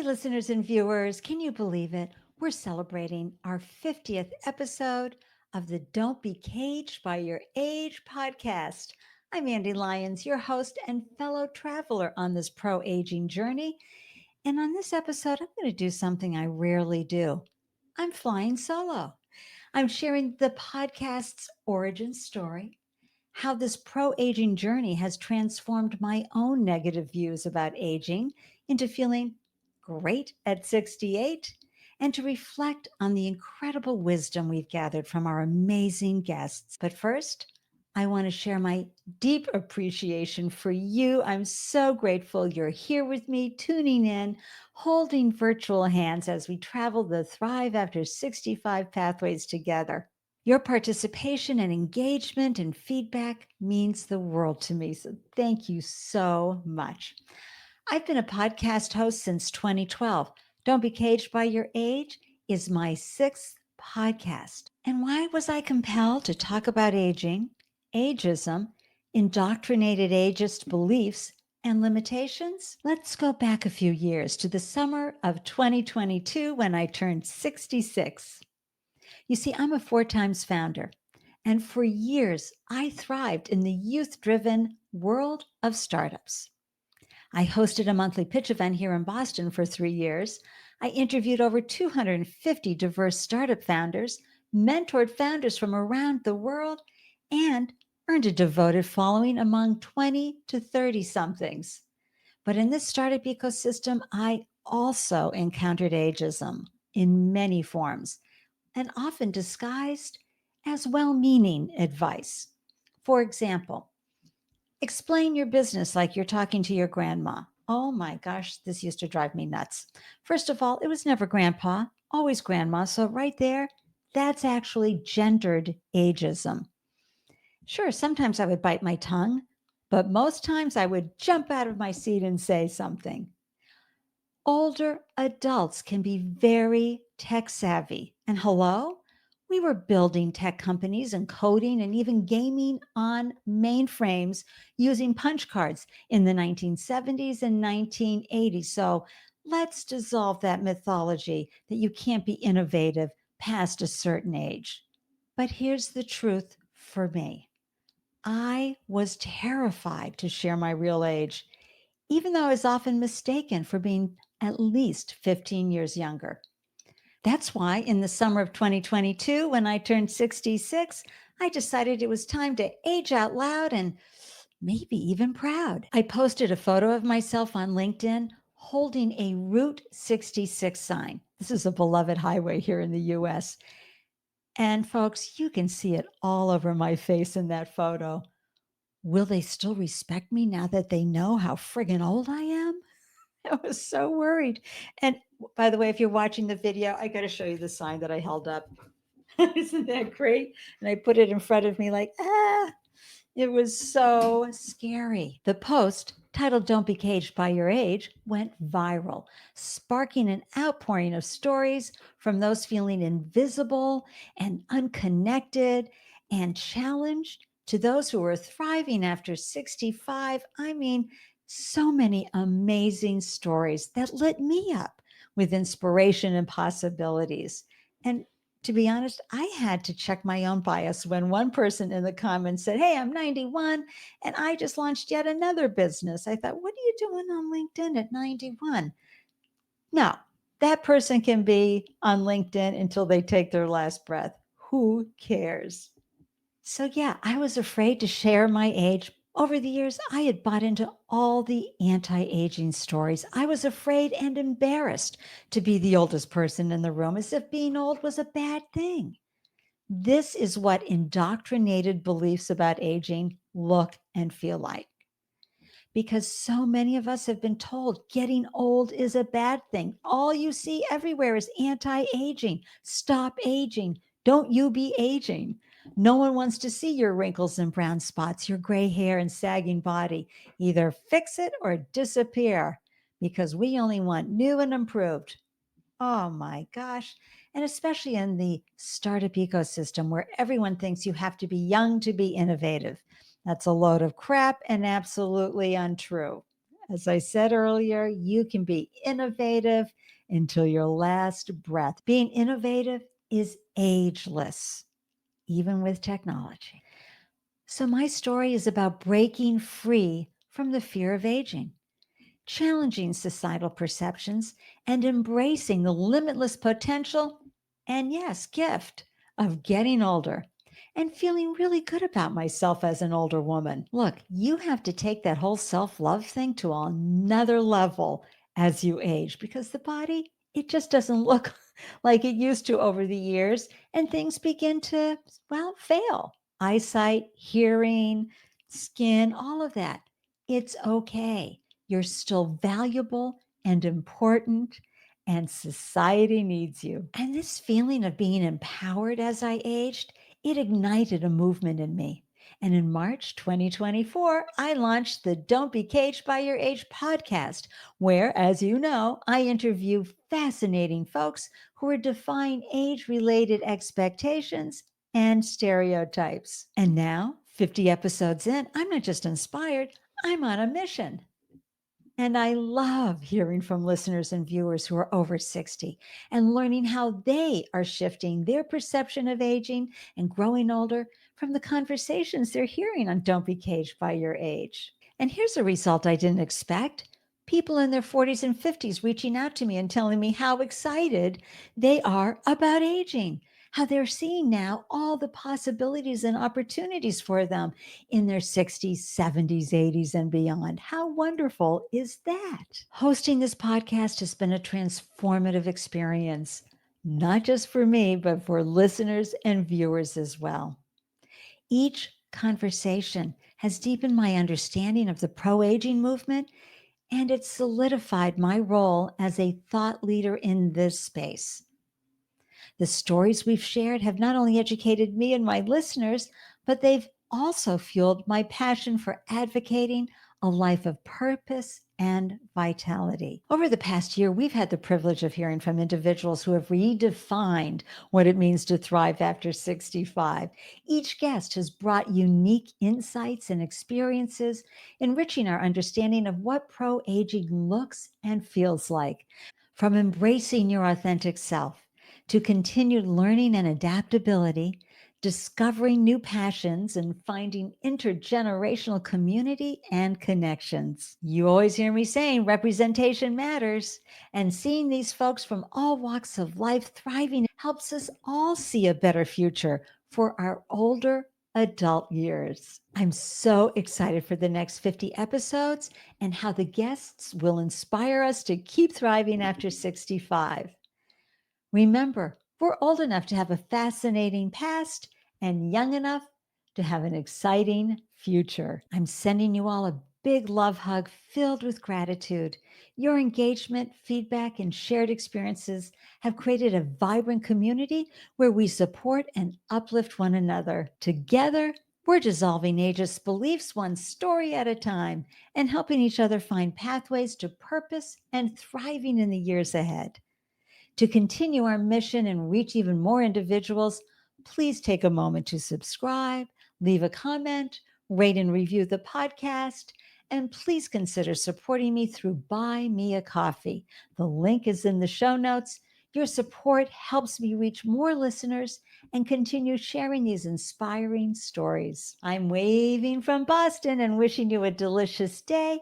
listeners and viewers, can you believe it? We're celebrating our 50th episode of the Don't Be Caged by Your Age podcast. I'm Ande Lyons, your host and fellow traveler on this pro aging journey. And on this episode, I'm going to do something I rarely do. I'm flying solo. I'm sharing the podcast's origin story, how this pro aging journey has transformed my own negative views about aging into feeling great at 68, and to reflect on the incredible wisdom we've gathered from our amazing guests. But first, I want to share my deep appreciation for you. I'm so grateful you're here with me, tuning in, holding virtual hands as we travel the Thrive After 65 pathways together. Your participation and engagement and feedback means the world to me. So thank you so much. I've been a podcast host since 2012. Don't Be Caged by Your Age is my sixth podcast. And why was I compelled to talk about aging, ageism, indoctrinated ageist beliefs, and limitations? Let's go back a few years to the summer of 2022 when I turned 66. You see, I'm a 4 times founder, and for years, I thrived in the youth driven world of startups. I hosted a monthly pitch event here in Boston for 3 years. I interviewed over 250 diverse startup founders, mentored founders from around the world, and earned a devoted following among 20 to 30 somethings. But in this startup ecosystem, I also encountered ageism in many forms and often disguised as well meaning advice. For example, explain your business like you're talking to your grandma. Oh my gosh, this used to drive me nuts. First of all, it was never grandpa, always grandma. So, right there, that's actually gendered ageism. Sure, sometimes I would bite my tongue, but most times I would jump out of my seat and say something. Older adults can be very tech savvy. And hello, we were building tech companies and coding and even gaming on mainframes using punch cards in the 1970s and 1980s. So let's dissolve that mythology that you can't be innovative past a certain age. But here's the truth for me. I was terrified to share my real age, even though I was often mistaken for being at least 15 years younger. That's why in the summer of 2022, when I turned 66, I decided it was time to age out loud and maybe even proud. I posted a photo of myself on LinkedIn holding a Route 66 sign. This is a beloved highway here in the US. And folks, you can see it all over my face in that photo. Will they still respect me now that they know how friggin' old I am? I was so worried. And by the way, if you're watching the video, I got to show you the sign that I held up. Isn't that great? And I put it in front of me like, it was so scary. The post, titled Don't Be Caged by Your Age, went viral, sparking an outpouring of stories from those feeling invisible and unconnected and challenged to those who were thriving after 65. I mean, so many amazing stories that lit me up with inspiration and possibilities. And to be honest, I had to check my own bias when one person in the comments said, "Hey, I'm 91 and I just launched yet another business." I thought, what are you doing on LinkedIn at 91? No, that person can be on LinkedIn until they take their last breath. Who cares? So, yeah, I was afraid to share my age. Over the years, I had bought into all the anti aging stories. I was afraid and embarrassed to be the oldest person in the room, as if being old was a bad thing. This is what indoctrinated beliefs about aging look and feel like. Because so many of us have been told getting old is a bad thing. All you see everywhere is anti aging. Stop aging. Don't you be aging. No one wants to see your wrinkles and brown spots, your gray hair and sagging body. Either fix it or disappear because we only want new and improved. Oh my gosh. And especially in the startup ecosystem where everyone thinks you have to be young to be innovative. That's a load of crap and absolutely untrue. As I said earlier, you can be innovative until your last breath. Being innovative is ageless, even with technology. So, my story is about breaking free from the fear of aging, challenging societal perceptions, and embracing the limitless potential and, yes, gift of getting older and feeling really good about myself as an older woman. Look, you have to take that whole self love thing to another level as you age because the body, it just doesn't look like it used to over the years, and things begin to, well, fail. Eyesight, hearing, skin, all of that. It's okay. You're still valuable and important, and society needs you. And this feeling of being empowered as I aged, it ignited a movement in me. And in March 2024, I launched the Don't Be Caged by Your Age podcast, where, as you know, I interview fascinating folks who are defying age related expectations and stereotypes. And now, 50 episodes in, I'm not just inspired, I'm on a mission. And I love hearing from listeners and viewers who are over 60 and learning how they are shifting their perception of aging and growing older from the conversations they're hearing on Don't Be Caged by Your Age. And here's a result I didn't expect. People in their 40s and 50s reaching out to me and telling me how excited they are about aging, how they're seeing now all the possibilities and opportunities for them in their 60s, 70s, 80s, and beyond. How wonderful is that? Hosting this podcast has been a transformative experience, not just for me, but for listeners and viewers as well. Each conversation has deepened my understanding of the pro aging movement, and it's solidified my role as a thought leader in this space. The stories we've shared have not only educated me and my listeners, but they've also fueled my passion for advocating a life of purpose and vitality. Over the past year, we've had the privilege of hearing from individuals who have redefined what it means to thrive after 65. Each guest has brought unique insights and experiences, enriching our understanding of what pro aging looks and feels like. From embracing your authentic self to continued learning and adaptability, discovering new passions, and finding intergenerational community and connections. You always hear me saying representation matters, and seeing these folks from all walks of life thriving helps us all see a better future for our older adult years. I'm so excited for the next 50 episodes and how the guests will inspire us to keep thriving after 65. Remember, we're old enough to have a fascinating past and young enough to have an exciting future. I'm sending you all a big love hug filled with gratitude. Your engagement, feedback, and shared experiences have created a vibrant community where we support and uplift one another. Together, we're dissolving ageist beliefs one story at a time and helping each other find pathways to purpose and thriving in the years ahead. To continue our mission and reach even more individuals, please take a moment to subscribe, leave a comment, rate and review the podcast, and please consider supporting me through Buy Me a Coffee. The link is in the show notes. Your support helps me reach more listeners and continue sharing these inspiring stories. I'm waving from Boston and wishing you a delicious day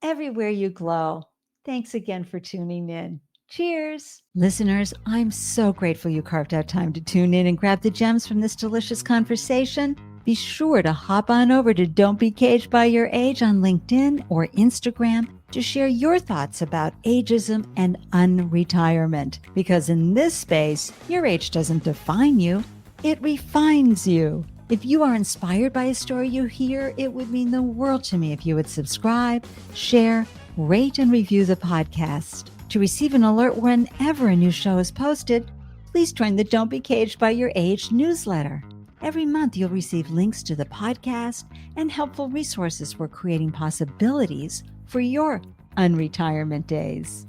everywhere you glow. Thanks again for tuning in. Cheers. Listeners, I'm so grateful you carved out time to tune in and grab the gems from this delicious conversation. Be sure to hop on over to Don't Be Caged by Your Age on LinkedIn or Instagram to share your thoughts about ageism and unretirement. Because in this space, your age doesn't define you, it refines you. If you are inspired by a story you hear, it would mean the world to me if you would subscribe, share, rate, and review the podcast. To receive an alert whenever a new show is posted, please join the Don't Be Caged by Your Age newsletter. Every month, you'll receive links to the podcast and helpful resources for creating possibilities for your unretirement days.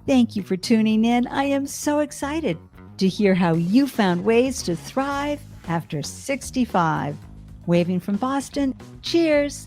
Thank you for tuning in. I am so excited to hear how you found ways to thrive after 65. Waving from Boston, cheers.